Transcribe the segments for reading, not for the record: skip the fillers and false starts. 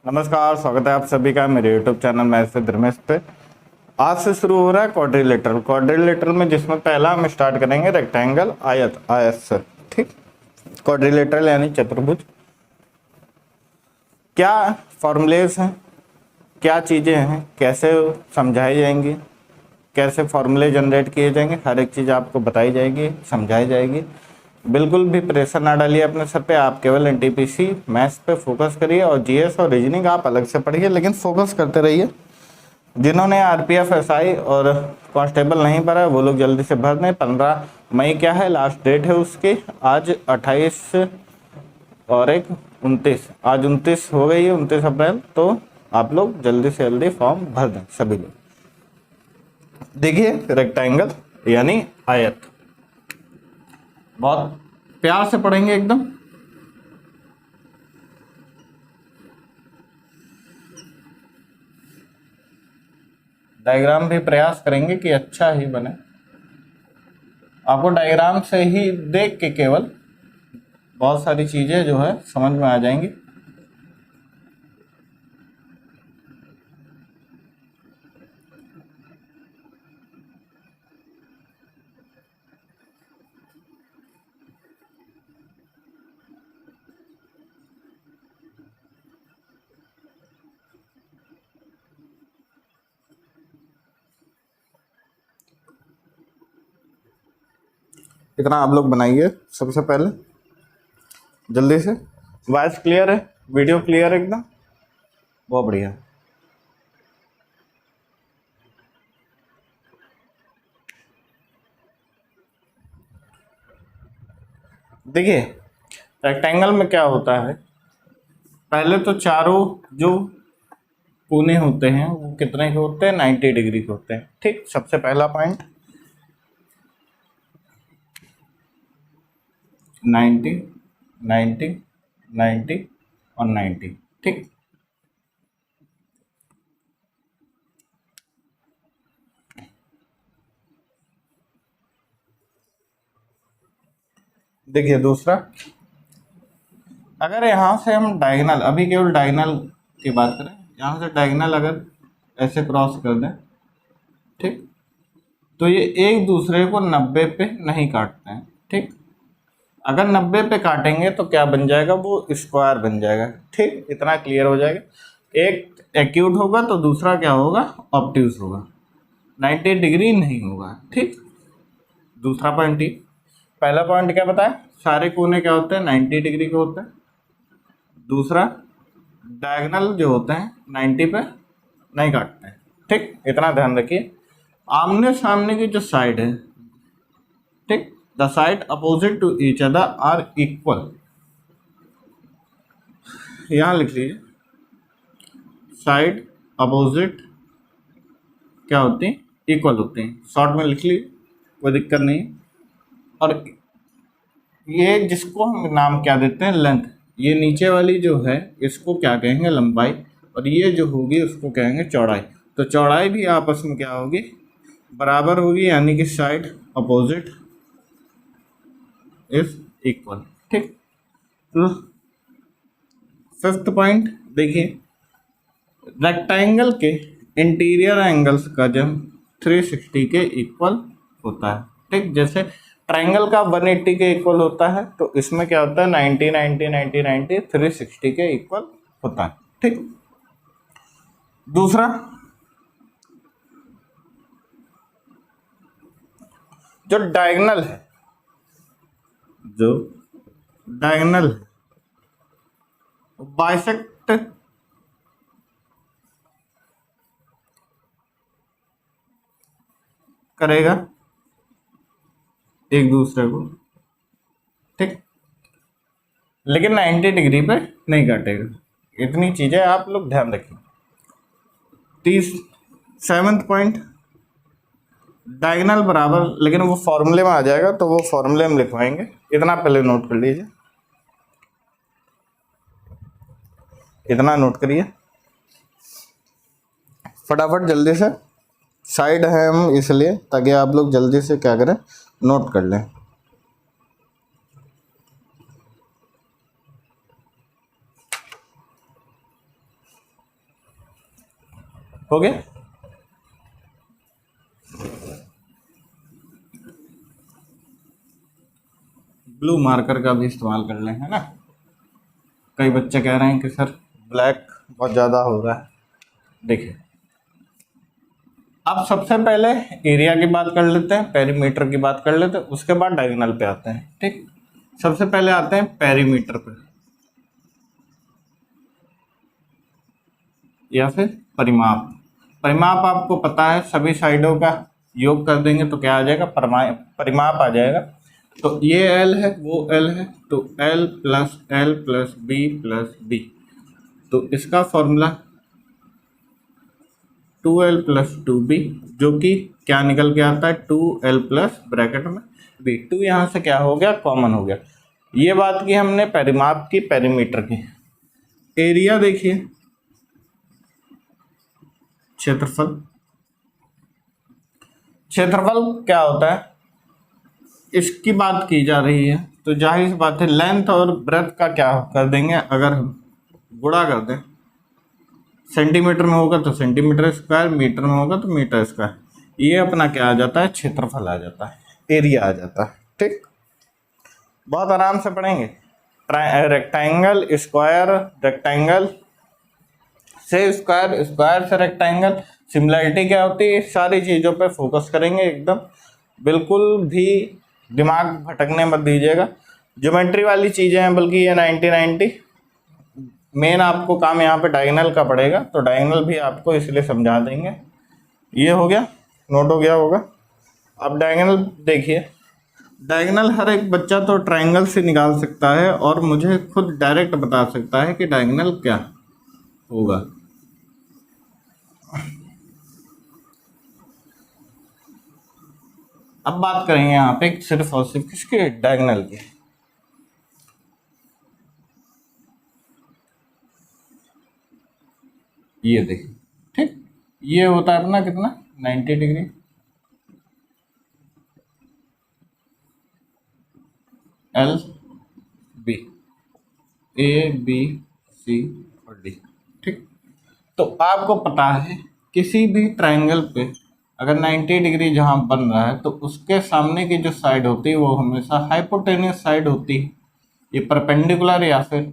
नमस्कार, स्वागत है आप सभी का मेरे YouTube channel maths with Ramesh पे। आज से शुरू हो रहा है क्वाड्रिलेटरल में, जिसमें पहला हम स्टार्ट करेंगे रेक्टेंगल, आयत से। ठीक, क्वाड्रिलेटरल यानी चतुर्भुज। क्या फॉर्मूलेस हैं, क्या चीज़ें हैं, कैसे समझाई जाएंगी, कैसे फॉर्मूले जनरेट किए जाएंगे, हर एक चीज़ आपको बताई जाएगी, समझाई जाएगी। बिल्कुल भी प्रेशर ना डालिए अपने सर पे, आप केवल एनटीपीसी मैथ्स पे फोकस करिए और जीएस और रीजनिंग आप अलग से पढ़िए, लेकिन फोकस करते रहिए। जिन्होंने आरपीएफ, एसआई और कांस्टेबल नहीं भरा है वो लोग जल्दी से भर दें। 15 मई क्या है, लास्ट डेट है उसकी। आज 28 और एक 29, आज 29 हो गई है, 29 अप्रैल। तो आप लोग जल्दी से जल्दी फॉर्म भर दें सभी लोग। देखिए, रेक्टेंगल यानी आयत, बहुत प्यार से पढ़ेंगे एकदम। डायग्राम भी प्रयास करेंगे कि अच्छा ही बने। आपको डायग्राम से ही देख के केवल बहुत सारी चीजें जो है समझ में आ जाएंगी। इतना आप लोग बनाइए सबसे पहले जल्दी से। वॉइस क्लियर है, वीडियो क्लियर है एकदम, बहुत बढ़िया। देखिए, रेक्टेंगल में क्या होता है, पहले तो चारों जो कोने होते हैं वो कितने के होते हैं, 90 डिग्री के होते हैं। ठीक, सबसे पहला पॉइंट 90, 90, 90 और 90। ठीक, देखिए दूसरा, अगर यहाँ से हम डायगोनल, अभी केवल डायगोनल की बात करें, यहाँ से डायगोनल अगर ऐसे क्रॉस कर दें, ठीक, तो ये एक दूसरे को 90 पे नहीं काटते हैं। ठीक, अगर 90 पे काटेंगे तो क्या बन जाएगा, वो स्क्वायर बन जाएगा। ठीक, इतना क्लियर हो जाएगा। एक एक्यूट होगा तो दूसरा क्या होगा, ऑब्ट्यूज होगा, 90 डिग्री नहीं होगा। ठीक, दूसरा पॉइंट ही। पहला पॉइंट क्या बताया, सारे कोने क्या होते हैं, 90 डिग्री के होते हैं। दूसरा, डायगोनल जो होते हैं 90 पे नहीं काटते हैं। ठीक, इतना ध्यान रखिए। आमने सामने की जो साइड है, ठीक, the side opposite to each other are equal, यहां लिख लीजिए, साइड अपोजिट क्या होती हैं, इक्वल होती हैं। शॉर्ट में लिख लीजिए, कोई दिक्कत नहीं है। और ये जिसको हम नाम क्या देते हैं, लेंथ, ये नीचे वाली जो है इसको क्या कहेंगे, लंबाई, और ये जो होगी उसको कहेंगे चौड़ाई। तो चौड़ाई भी आपस में क्या होगी, बराबर होगी, यानी कि साइड अपोजिट इज इक्वल। ठीक, तो फिफ्थ पॉइंट देखिए, रेक्टेंगल के इंटीरियर एंगल्स का जब 360 के इक्वल होता है। ठीक, जैसे ट्रायंगल का 180 के इक्वल होता है, तो इसमें क्या होता है, 90 90 90 90 360 के इक्वल होता है। ठीक, दूसरा, जो डायगोनल है, जो डायगोनल बाइसेक्ट करेगा एक दूसरे को। ठीक, लेकिन 90 डिग्री पे नहीं काटेगा। इतनी चीजें आप लोग ध्यान रखिए। 7th पॉइंट, डायगोनल बराबर, लेकिन वो फॉर्मूले में आ जाएगा तो वो फॉर्मूले में लिखवाएंगे, इतना पहले नोट कर लीजिए, इतना नोट करिए फटाफट जल्दी से। साइड है हम इसलिए ताकि आप लोग जल्दी से क्या करें, नोट कर लें। हो गया। ब्लू मार्कर का भी इस्तेमाल कर लें, है ना। कई बच्चे कह रहे हैं कि सर ब्लैक बहुत ज़्यादा हो रहा है। देखिए, अब सबसे पहले एरिया की बात कर लेते हैं, पेरीमीटर की बात कर लेते हैं, उसके बाद डायगोनल पे आते हैं। ठीक, सबसे पहले आते हैं पेरीमीटर पे या फिर परिमाप। परिमाप आपको पता है, सभी साइडों का योग कर देंगे तो क्या आ जाएगा, परिमाप आ जाएगा। तो ये एल है, वो एल है, तो L plus B plus B. तो इसका फॉर्मूला 2l प्लस 2b, जो कि क्या निकल के आता है, 2l प्लस ब्रैकेट में b। 2 यहाँ से क्या हो गया, कॉमन हो गया। ये बात की हमने परिमाप की, पेरीमीटर की। एरिया देखिए, क्षेत्रफल। क्षेत्रफल क्या होता है, इसकी बात की जा रही है, तो जाहिर सी बात है लेंथ और ब्रेथ का क्या कर देंगे, अगर हम गुणा कर दें, सेंटीमीटर में होगा तो सेंटीमीटर स्क्वायर, मीटर में होगा तो मीटर स्क्वायर, ये अपना क्या आ जाता है, क्षेत्रफल आ जाता है, एरिया आ जाता है। ठीक, बहुत आराम से पढ़ेंगे। रेक्टेंगल, स्क्वायर, रेक्टेंगल से स्क्वायर, स्क्वायर से रेक्टेंगल, सिमिलरिटी क्या होती है, सारी चीज़ों पे फोकस करेंगे एकदम, बिल्कुल भी दिमाग भटकने मत दीजिएगा। ज्योमेट्री वाली चीज़ें हैं, बल्कि ये 90-90 मेन आपको काम यहाँ पे डायगोनल का पड़ेगा, तो डायगोनल भी आपको इसलिए समझा देंगे। ये हो गया, नोट हो गया होगा। अब डायगोनल देखिए, डायगोनल हर एक बच्चा तो ट्रायंगल से निकाल सकता है और मुझे खुद डायरेक्ट बता सकता है कि डायगोनल क्या होगा। अब बात करेंगे यहाँ पे सिर्फ और सिर्फ किसके, डायगोनल की। ये देखिए, ठीक, ये होता है अपना कितना, 90 degree. L B, A B C और डी। ठीक, तो आपको पता है किसी भी ट्रायंगल पे अगर 90 डिग्री जहाँ बन रहा है तो उसके सामने की जो साइड होती है वो हमेशा हाइपोटेन्यूस साइड होती है। ये परपेंडिकुलर या फिर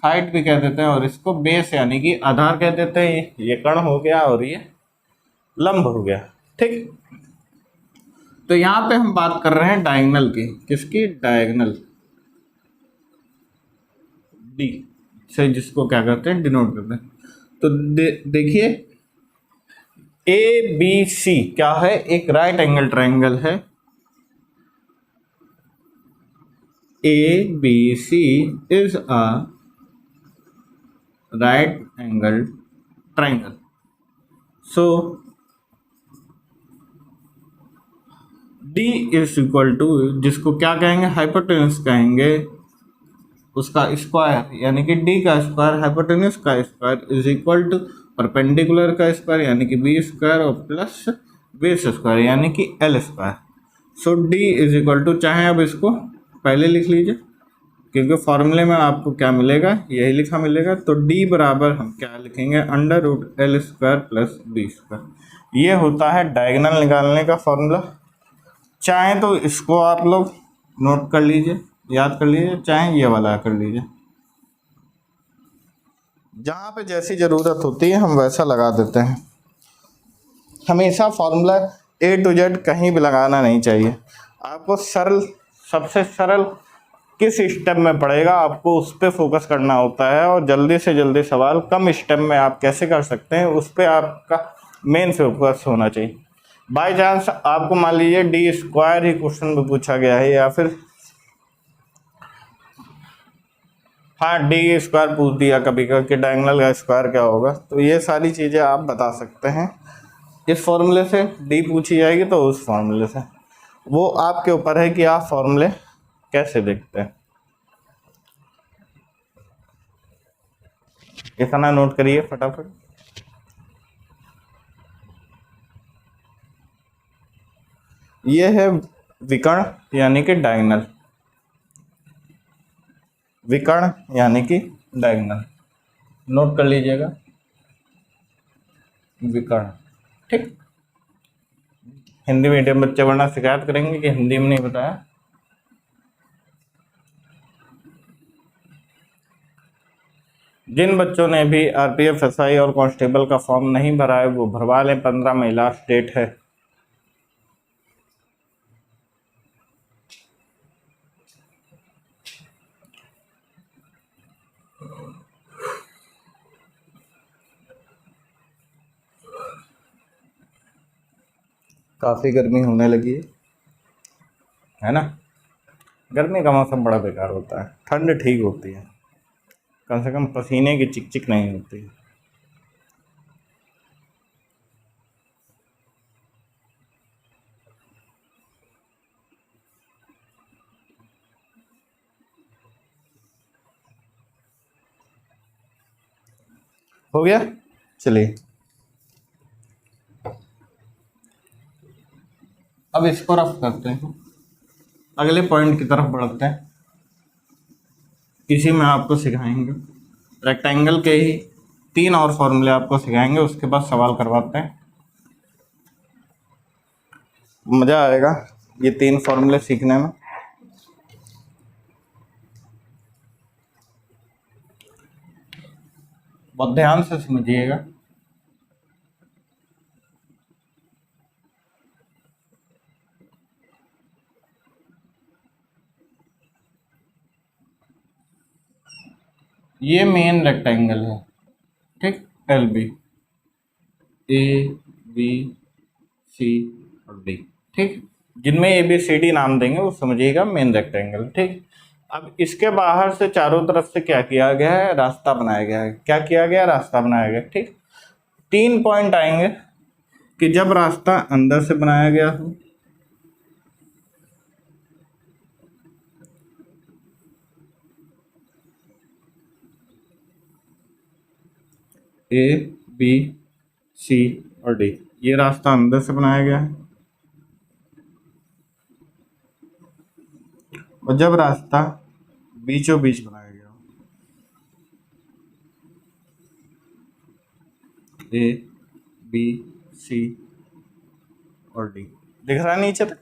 हाइट भी कह देते हैं, और इसको बेस यानी कि आधार कह देते हैं। ये कर्ण हो गया और ये लंब हो गया। ठीक, तो यहाँ पे हम बात कर रहे हैं डायगोनल की, किसकी, डायगोनल, डी से जिसको क्या करते हैं, डिनोट करते हैं। तो देखिए, ए बी सी क्या है, एक राइट एंगल ट्रायंगल है। A B C is a right angle triangle. So D is equal to, जिसको क्या कहेंगे, हाइपोटेन्यूस कहेंगे, उसका स्क्वायर यानी कि डी का स्क्वायर, हाइपोटेन्यूस का square is equal to perpendicular का स्क्वायर यानी कि बी स्क्वायर और प्लस बेस स्क्वायर यानी कि L square. So D is equal to, चाहे अब इसको पहले लिख लीजिए क्योंकि फॉर्मूले में आपको क्या मिलेगा, यही लिखा मिलेगा। तो डी बराबर हम क्या लिखेंगे, under root L square plus B square. ये होता है डायगोनल निकालने का फॉर्मूला। चाहे तो इसको आप लोग नोट कर लीजिए, याद कर लीजिए, चाहे ये वाला कर लीजिए, जहाँ पे जैसी ज़रूरत होती है हम वैसा लगा देते हैं। हमेशा फॉर्मूला ए टू जेड कहीं भी लगाना नहीं चाहिए। आपको सरल, सबसे सरल किस स्टेप में पड़ेगा आपको उस पर फोकस करना होता है, और जल्दी से जल्दी सवाल कम स्टेप में आप कैसे कर सकते हैं उस पर आपका मेन फोकस होना चाहिए। बाय चांस आपको मान लीजिए डी स्क्वायर ही क्वेश्चन में पूछा गया है, या फिर हाँ डी स्क्वायर पूछ दिया कभी का कि डायगोनल का स्क्वायर क्या होगा, तो ये सारी चीज़ें आप बता सकते हैं इस फॉर्मूले से। डी पूछी जाएगी तो उस फॉर्मूले से, वो आपके ऊपर है कि आप फॉर्मूले कैसे देखते हैं। इतना नोट करिए फटाफट। ये है विकर्ण यानी कि डायगोनल, विकर्ण यानी कि डायगोनल, नोट कर लीजिएगा। विकर्ण। ठीक, हिंदी मीडियम बच्चे वरना शिकायत करेंगे कि हिंदी में नहीं बताया। जिन बच्चों ने भी आरपीएफ, एसआई और कांस्टेबल का फॉर्म नहीं भरा है वो भरवा लें, 15 मई लास्ट डेट है। काफ़ी गर्मी होने लगी है ना। गर्मी का मौसम बड़ा बेकार होता है, ठंड ठीक होती है, कम से कम पसीने की चिकचिक नहीं होती। हो गया, चलिए अब इसको रफ करते हैं, अगले पॉइंट की तरफ बढ़ते हैं। इसी में आपको सिखाएंगे रेक्टेंगल के ही 3 और फॉर्मूले आपको सिखाएंगे, उसके बाद सवाल करवाते हैं, मज़ा आएगा ये 3 फॉर्मूले सीखने में। बहुत ध्यान से समझिएगा। ये मेन रेक्टेंगल है, ठीक, L B, A B C और डी, ठीक, जिनमें ए बी सी डी नाम देंगे वो समझिएगा मेन रेक्टेंगल। ठीक, अब इसके बाहर से चारों तरफ से क्या किया गया है, रास्ता बनाया गया है। क्या किया गया, रास्ता बनाया गया। ठीक, 3 पॉइंट आएंगे कि जब रास्ता अंदर से बनाया गया हो, ए बी सी और डी, ये रास्ता अंदर से बनाया गया है। और जब रास्ता बीचों बीच बनाया गया हो, ए बी सी और डी, दिख रहा है नीचे तक?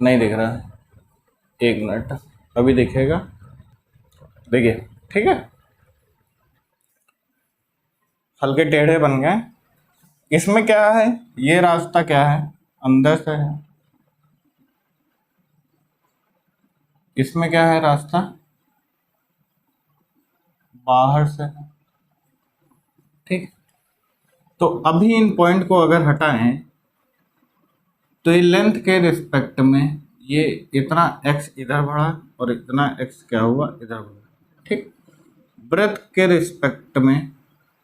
नहीं दिख रहा है, 1 मिनट, अभी दिखेगा, देखिए, ठीक है, हल्के टेढ़े बन गए। इसमें क्या है, ये रास्ता क्या है, अंदर से है। इसमें क्या है, रास्ता बाहर से है। ठीक, तो अभी इन पॉइंट को अगर हटाएं तो ये लेंथ के रिस्पेक्ट में ये इतना x इधर बढ़ा और इतना x क्या हुआ, इधर बढ़ा। ठीक, ब्रेथ के रिस्पेक्ट में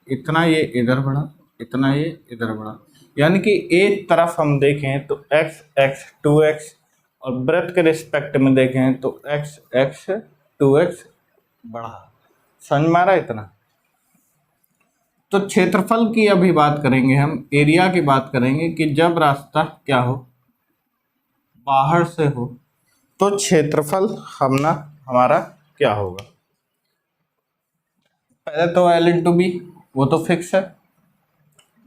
इतना ये इधर बढ़ा, इतना ये इधर बढ़ा, यानी कि एक तरफ हम देखें तो x x 2x और ब्रेथ के रिस्पेक्ट में देखें तो x x 2x बढ़ा। समझ में आ रहा है इतना? तो क्षेत्रफल की अभी बात करेंगे हम, एरिया की बात करेंगे कि जब रास्ता क्या हो, बाहर से हो, तो क्षेत्रफल हमारा क्या होगा। पहले तो L इंटू बी, वो तो फिक्स है।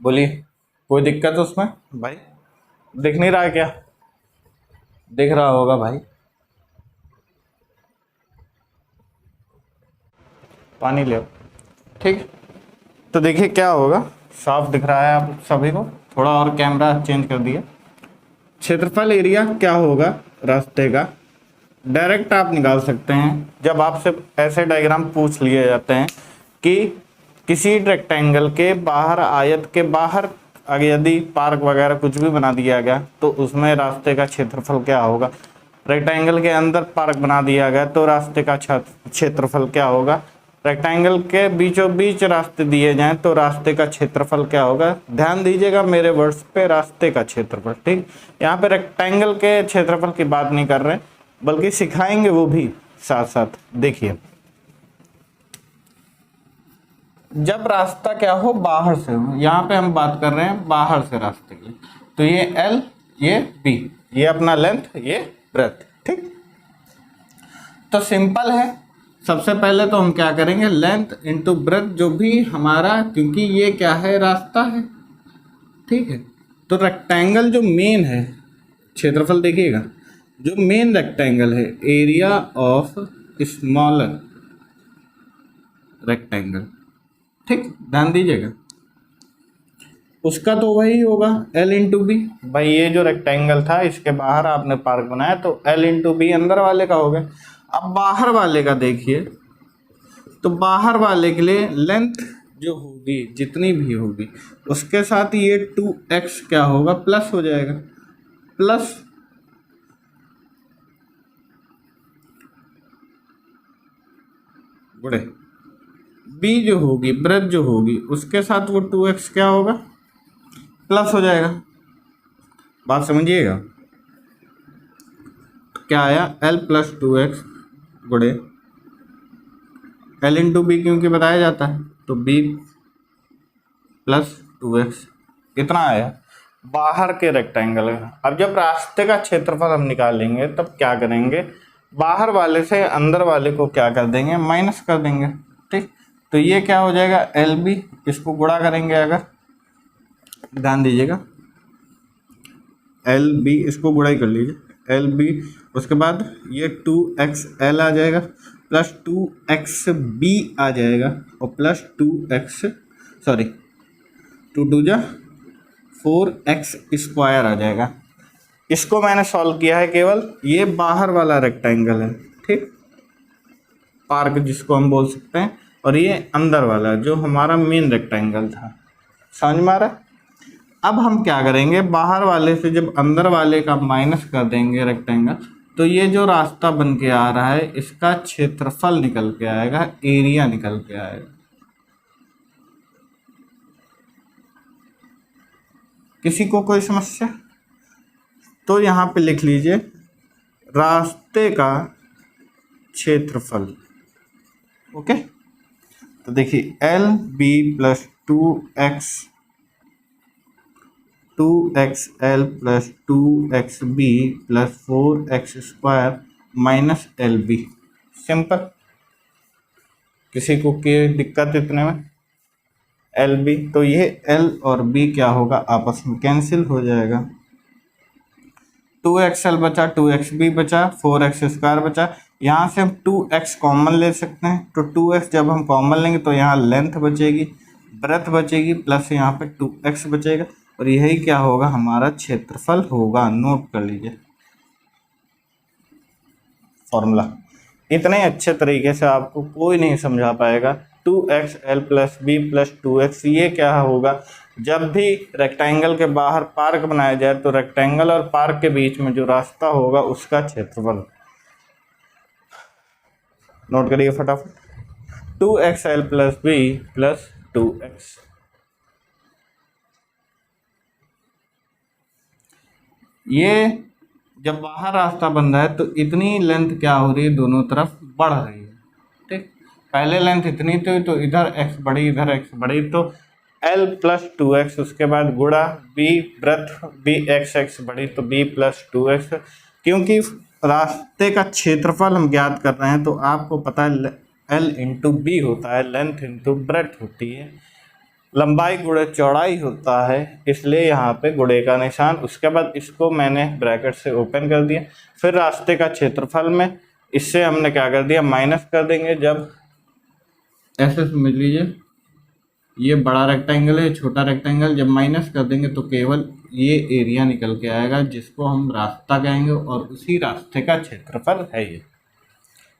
बोलिए, कोई दिक्कत उसमें? भाई दिख नहीं रहा है क्या? दिख रहा होगा भाई, पानी ले। ठीक, तो देखिए क्या होगा, साफ दिख रहा है आप सभी को, थोड़ा और कैमरा चेंज कर दिया। क्षेत्रफल एरिया क्या होगा रास्ते का, डायरेक्ट आप निकाल सकते हैं जब आपसे ऐसे डायग्राम पूछ लिए जाते हैं कि किसी रेक्टेंगल के बाहर, आयत के बाहर अगर यदि पार्क वगैरह कुछ भी बना दिया गया तो उसमें रास्ते का क्षेत्रफल क्या होगा। रेक्टेंगल के अंदर पार्क बना दिया गया तो रास्ते का क्षेत्रफल क्या होगा। रेक्टेंगल के बीचों बीच रास्ते दिए जाएं तो रास्ते का क्षेत्रफल क्या होगा। ध्यान दीजिएगा मेरे वर्ड्स पे, रास्ते का क्षेत्रफल। ठीक, यहाँ पे रेक्टेंगल के क्षेत्रफल की बात नहीं कर रहे बल्कि सिखाएंगे वो भी साथ साथ। देखिए, जब रास्ता क्या हो, बाहर से हो, यहाँ पे हम बात कर रहे हैं बाहर से रास्ते की, तो ये L, ये B, ये अपना लेंथ, ये ब्रेथ। ठीक, तो सिंपल है, सबसे पहले तो हम क्या करेंगे, लेंथ इंटू ब्रेथ जो भी हमारा, क्योंकि ये क्या है, रास्ता है, ठीक है। तो रेक्टेंगल जो मेन है, क्षेत्रफल देखिएगा, जो मेन रेक्टेंगल है, एरिया ऑफ स्मॉलर रेक्टेंगल, ठीक, ध्यान दीजिएगा, उसका तो वही होगा L इंटू बी। भाई ये जो रेक्टेंगल था इसके बाहर आपने पार्क बनाया तो L इंटू बी अंदर वाले का हो गया। अब बाहर वाले का देखिए, तो बाहर वाले के लिए लेंथ जो होगी जितनी भी होगी उसके साथ ये 2x क्या होगा, प्लस हो जाएगा, प्लस गुणे b जो होगी, ब्रेथ जो होगी उसके साथ वो 2x क्या होगा, प्लस हो जाएगा। बात समझिएगा, क्या आया, L प्लस 2x गुणे L इंटू बी क्योंकि बताया जाता है, तो b प्लस 2x कितना आया, बाहर के रेक्टेंगल का। अब जब रास्ते का क्षेत्रफल हम निकालेंगे तब क्या करेंगे, बाहर वाले से अंदर वाले को क्या कर देंगे, माइनस कर देंगे, ठीक। तो ये क्या हो जाएगा, एल बी, इसको गुणा करेंगे अगर, ध्यान दीजिएगा, एल बी, इसको गुणा ही कर लीजिए, एल बी, उसके बाद ये 2xl आ जाएगा, प्लस 2xb आ जाएगा, और प्लस 2x, सॉरी 2 जा 4x स्क्वायर आ जाएगा। इसको मैंने सॉल्व किया है केवल, ये बाहर वाला रेक्टेंगल है, ठीक, पार्क जिसको हम बोल सकते हैं, और ये अंदर वाला जो हमारा मेन रेक्टेंगल था, समझ में आ रहा है। अब हम क्या करेंगे, बाहर वाले से जब अंदर वाले का माइनस कर देंगे रेक्टेंगल, तो ये जो रास्ता बन के आ रहा है इसका क्षेत्रफल निकल के आएगा, एरिया निकल के आएगा। किसी को कोई समस्या? तो यहाँ पे लिख लीजिए रास्ते का क्षेत्रफल, ओके। तो देखिए L B plus 2xl plus 2xb plus 4x square minus L B, simple. किसी को कोई दिक्कत इतने में, एल बी, तो ये एल और बी क्या होगा, आपस में कैंसिल हो जाएगा, 2xl बचा, 2xb बचा, 4x स्क्वायर बचा, यहाँ से हम 2x कॉमन ले सकते हैं, तो 2x जब हम कॉमन लेंगे तो यहाँ लेंथ बचेगी, ब्रेथ बचेगी, प्लस यहाँ पे 2x बचेगा, और यही क्या होगा, हमारा क्षेत्रफल होगा। नोट कर लीजिए फॉर्मूला, इतने अच्छे तरीके से आपको कोई नहीं समझा पाएगा। 2xl plus B plus 2x, ये क्या होगा, जब भी रेक्टेंगल के बाहर पार्क बनाया जाए तो रेक्टेंगल और पार्क के बीच में जो रास्ता होगा उसका क्षेत्रफल। नोट करिए फटाफट, 2xl plus B plus 2x, ये जब बाहर रास्ता बन रहा है तो इतनी लेंथ क्या हो रही है, दोनों तरफ बढ़ रही है, ठीक। पहले लेंथ इतनी थी तो इधर x बढ़ी, इधर x बढ़ी, तो l प्लस 2x, उसके बाद गुणा b ब्रेथ b x बढ़ी तो b प्लस 2x, क्योंकि रास्ते का क्षेत्रफल हम ज्ञात कर रहे हैं तो आपको पता है l इंटू बी होता है, लेंथ इंटू ब्रेथ होती है, लंबाई गुणे चौड़ाई होता है, इसलिए यहाँ पे गुणे का निशान। उसके बाद इसको मैंने ब्रैकेट से ओपन कर दिया, फिर रास्ते का क्षेत्रफल में इससे हमने क्या कर दिया, माइनस कर देंगे। जब ऐसे समझ लीजिए ये बड़ा रेक्टेंगल है, छोटा रेक्टेंगल, जब माइनस कर देंगे तो केवल ये एरिया निकल के आएगा जिसको हम रास्ता कहेंगे, और उसी रास्ते का क्षेत्रफल है ये,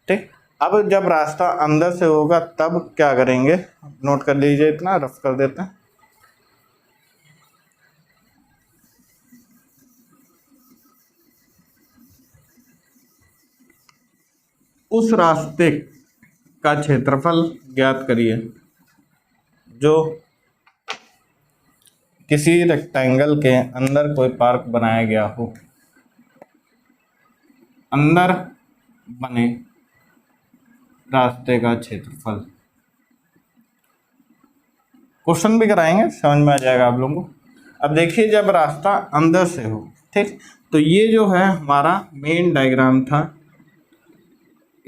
ठीक। अब जब रास्ता अंदर से होगा तब क्या करेंगे, नोट कर लीजिए, इतना रफ कर देते हैं। उस रास्ते का क्षेत्रफल ज्ञात करिए जो किसी रेक्टेंगल के अंदर कोई पार्क बनाया गया हो, अंदर बने रास्ते का क्षेत्रफल। क्वेश्चन भी कराएंगे, समझ में आ जाएगा आप लोगों को। अब देखिए जब रास्ता अंदर से हो, ठीक, तो ये जो है हमारा मेन डायग्राम था,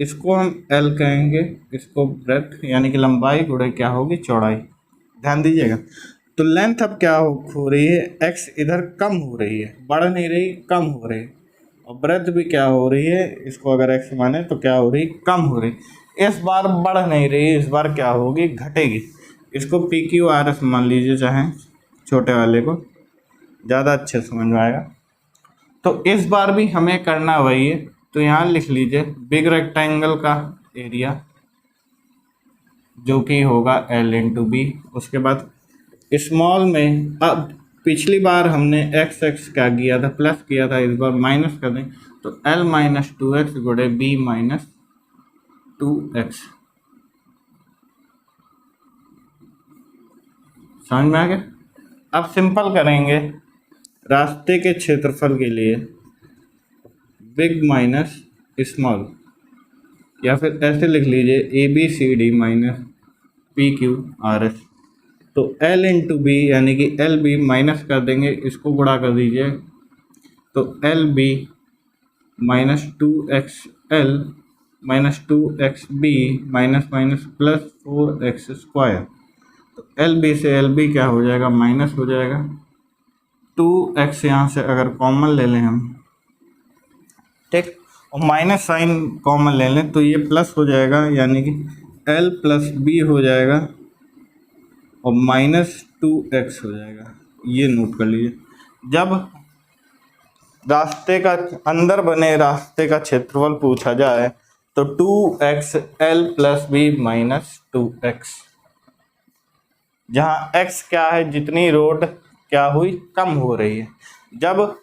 इसको हम एल कहेंगे, इसको ब्रेथ यानी कि लंबाई गुणे क्या होगी, चौड़ाई। ध्यान दीजिएगा। तो लेंथ अब क्या हो रही है, एक्स इधर कम हो रही है, बढ़ नहीं रही, कम हो रही है। और ब्रेथ भी क्या हो रही है, इसको अगर एक्स माने तो क्या हो रही, कम हो रही। इस बार बढ़ नहीं रही, इस बार क्या होगी, घटेगी। इसको पी क्यू आर एस मान लीजिए, चाहे छोटे वाले को, ज़्यादा अच्छे समझ में आएगा। तो इस बार भी हमें करना वही है। तो यहाँ लिख लीजिए बिग रेक्टेंगल का एरिया जो कि होगा एल इंटू बी। उसके बाद स्मॉल में, अब पिछली बार हमने एक्स एक्स क्या किया था, प्लस किया था, इस बार माइनस कर दें। तो एल माइनस टू एक्स गुणे बी माइनस टू एक्स। समझ में आ गया। अब सिंपल करेंगे रास्ते के क्षेत्रफल के लिए बिग माइनस स्मॉल, या फिर ऐसे लिख लीजिए A B C D minus P Q R S. तो एल इंटू बी यानी कि एल बी माइनस कर देंगे, इसको गुणा कर दीजिए। तो L B minus two X L minus two X B minus minus plus four X square. तो एल बी से एल बी क्या हो जाएगा, माइनस हो जाएगा। टू एक्स यहाँ से अगर कॉमन ले लें हम, ठीक, और माइनस साइन कॉमन ले लें तो ये प्लस हो जाएगा, यानी कि एल प्लस बी हो जाएगा और माइनस टू एक्स हो जाएगा। ये नोट कर लीजिए। जब रास्ते का अंदर बने रास्ते का क्षेत्रफल पूछा जाए तो two X L plus B minus two X, जहाँ एक्स क्या है, जितनी रोड क्या हुई, कम हो रही है। जब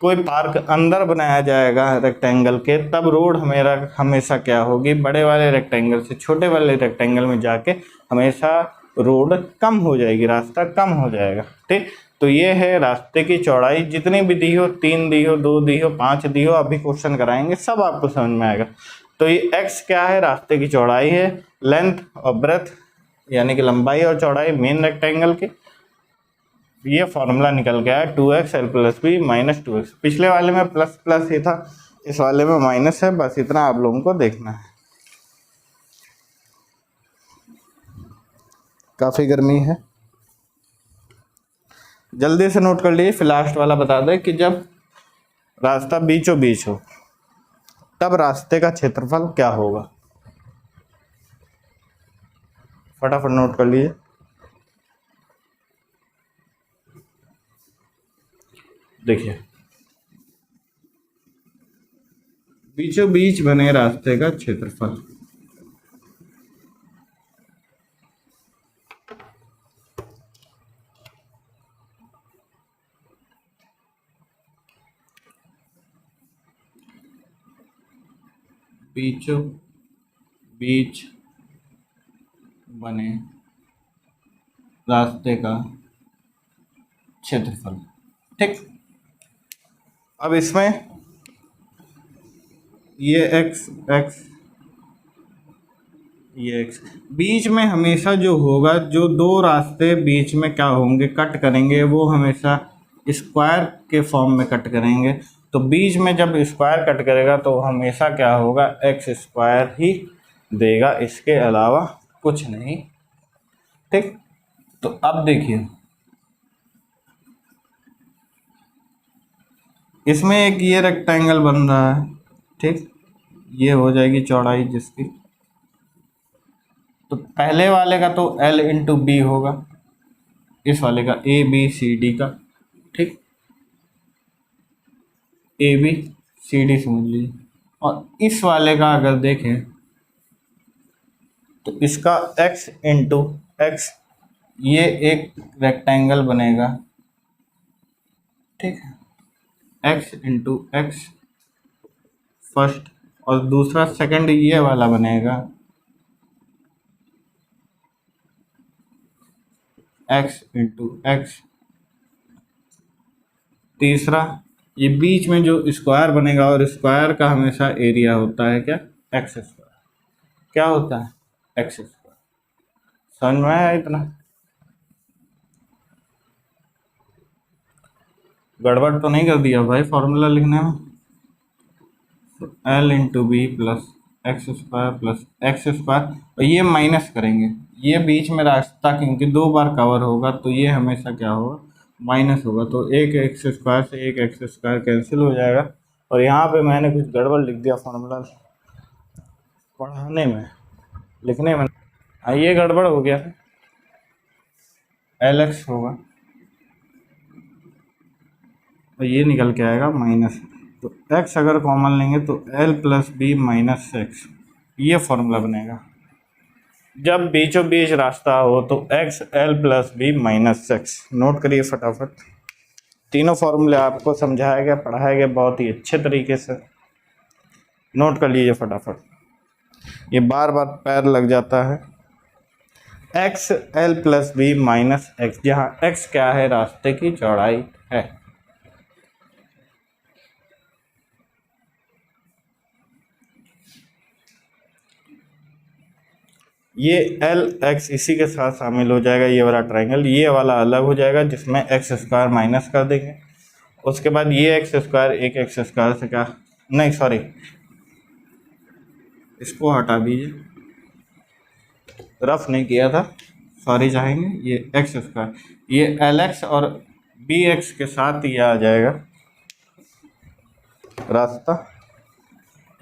कोई पार्क अंदर बनाया जाएगा रेक्टेंगल के, तब रोड हमेशा क्या होगी, बड़े वाले रेक्टेंगल से छोटे वाले रेक्टेंगल में जाके हमेशा रोड कम हो जाएगी, रास्ता कम हो जाएगा। ठीक, तो ये है रास्ते की चौड़ाई, जितनी भी दी हो, 3 दी हो, 2 दी हो, 5 दी हो, अभी क्वेश्चन कराएंगे, सब आपको समझ में आएगा। तो ये एक्स क्या है, रास्ते की चौड़ाई है। लेंथ और ब्रेथ यानी कि लंबाई और चौड़ाई मेन रेक्टेंगल की। ये फॉर्मूला निकल गया है 2x L plus B minus 2x। पिछले वाले में प्लस प्लस ही था, इस वाले में माइनस है, बस इतना आप लोगों को देखना है। काफ़ी गर्मी है, जल्दी से नोट कर लीजिए। फिर लास्ट वाला बता दें कि जब रास्ता बीचों बीच हो तब रास्ते का क्षेत्रफल क्या होगा। फटाफट नोट कर लीजिए। देखिए, बीचों बीच बने रास्ते का क्षेत्रफल, बीचों बीच बने रास्ते का क्षेत्रफल। ठीक, अब इसमें ये एक्स एक्स, ये एक्स, बीच में हमेशा जो होगा, जो दो रास्ते बीच में क्या होंगे, कट करेंगे, वो हमेशा स्क्वायर के फॉर्म में कट करेंगे। तो बीच में जब स्क्वायर कट करेगा तो हमेशा क्या होगा, एक्स स्क्वायर ही देगा, इसके अलावा कुछ नहीं। ठीक, तो अब देखिए, इसमें एक ये रेक्टेंगल बन रहा है। ठीक, ये हो जाएगी चौड़ाई जिसकी, तो पहले वाले का तो L इंटू बी होगा, इस वाले का ए बी सी डी का। ठीक, ए बी सी डी समझ लीजिए। और इस वाले का अगर देखें तो इसका x इंटू एक्स, ये एक रेक्टेंगल बनेगा। ठीक है, x इंटू एक्स फर्स्ट, और दूसरा सेकंड ये वाला बनेगा x इंटू एक्स। तीसरा ये बीच में जो स्क्वायर बनेगा, और स्क्वायर का हमेशा एरिया होता है क्या, एक्स स्क्वायर। क्या होता है, एक्स स्क्वायर। समझ में आया इतना, गड़बड़ तो नहीं कर दिया भाई फॉर्मूला लिखने में। तो L into B plus X square plus X square, और ये माइनस करेंगे, ये बीच में रास्ता क्योंकि 2 बार कवर होगा तो ये हमेशा क्या होगा, माइनस होगा। तो एक एक्स स्क्वायर से एक एक्स स्क्वायर कैंसिल हो जाएगा। और यहाँ पे मैंने कुछ गड़बड़ लिख दिया फॉर्मूला पढ़ाने में, लिखने में, ये गड़बड़ हो गया, एल एक्स होगा और ये निकल के आएगा माइनस। तो x अगर कॉमन लेंगे तो l plus B minus X, ये फॉर्मूला बनेगा। जब बीचों बीच रास्ता हो तो x l plus B minus X. Note करिए फटाफट, तीनों फॉर्मूले आपको समझाया गया, पढ़ाया गया बहुत ही अच्छे तरीके से, नोट कर लीजिए फटाफट, ये बार बार पैर लग जाता है। x l plus B minus X, जहाँ x क्या है, रास्ते की चौड़ाई है। ये एल एक्स इसी के साथ शामिल हो जाएगा, ये वाला ट्रायंगल, ये वाला अलग हो जाएगा जिसमें एक्स स्क्वायर माइनस कर देंगे। उसके बाद ये एक्स स्क्वायर एक एक्स स्क्वायर से क्या, नहीं सॉरी, इसको हटा दीजिए, रफ नहीं किया था, सॉरी चाहेंगे। ये एक्स स्क्वायर, ये एल एक्स और बी एक्स के साथ ये आ जाएगा रास्ता।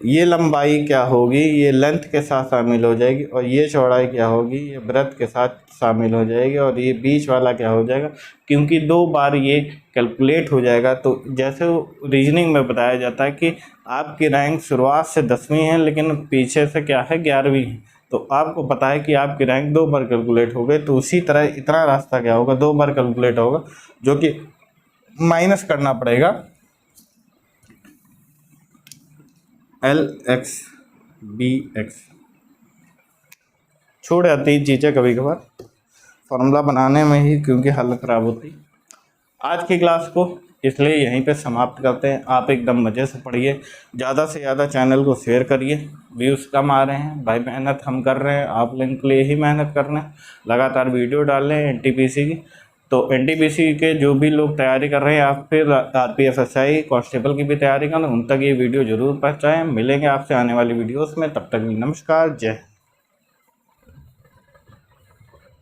ये लंबाई क्या होगी, ये लेंथ के साथ शामिल हो जाएगी, और ये चौड़ाई क्या होगी, ये ब्रेथ के साथ शामिल हो जाएगी, और ये बीच वाला क्या हो जाएगा, क्योंकि 2 बार ये कैलकुलेट हो जाएगा। तो जैसे रीजनिंग में बताया जाता है कि आपकी रैंक शुरुआत से 10वीं है लेकिन पीछे से क्या है 11वीं है, तो आपको पता है कि आपकी रैंक 2 बार कैलकुलेट हो गई, तो उसी तरह इतना रास्ता क्या होगा, 2 बार कैलकुलेट होगा, जो कि माइनस करना पड़ेगा एल एक्स बी एक्स। छोड़ जाती है चीज़ें कभी कभार फॉर्मूला बनाने में ही, क्योंकि हालत ख़राब होती। आज की क्लास को इसलिए यहीं पे समाप्त करते हैं। आप एकदम मज़े से पढ़िए, ज़्यादा से ज़्यादा चैनल को शेयर करिए, व्यूज़ कम आ रहे हैं भाई, मेहनत हम कर रहे हैं, आप लोगों के लिए ही मेहनत कर रहे हैं, लगातार वीडियो डाल रहे हैं NTPC की। तो NTPC के जो भी लोग तैयारी कर रहे हैं, आप फिर RPF SI कांस्टेबल की भी तैयारी करें, उन तक ये वीडियो ज़रूर पहुँचाएँ। मिलेंगे आपसे आने वाली वीडियोस में, तब तक नमस्कार, जय।